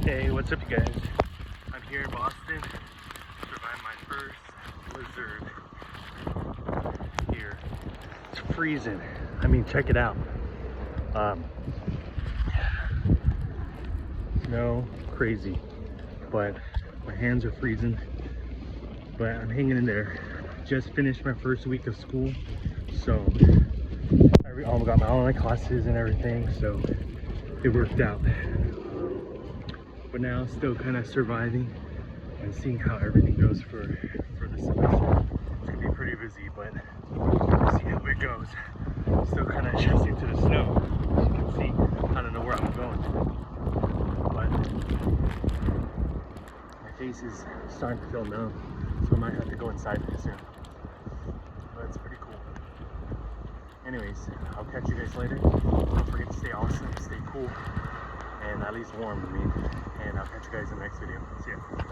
Hey, what's up, you guys? I'm here in Boston. Survived my first blizzard here. It's freezing. I mean, check it out. Snow, crazy, but my hands are freezing. But I'm hanging in there. Just finished my first week of school, so I got my online classes and everything, so it worked out. But now still kind of surviving and seeing how everything goes for the semester. It's gonna be pretty busy, but we'll see how it goes. Still kind of adjusting to the snow. As you can see, I don't know where I'm going, but my face is starting to feel numb, so I might have to go inside soon. But it's pretty cool. Anyways, I'll catch you guys later. Don't forget to stay awesome, stay cool, and at least warm, I mean. And I'll catch you guys in the next video. See ya.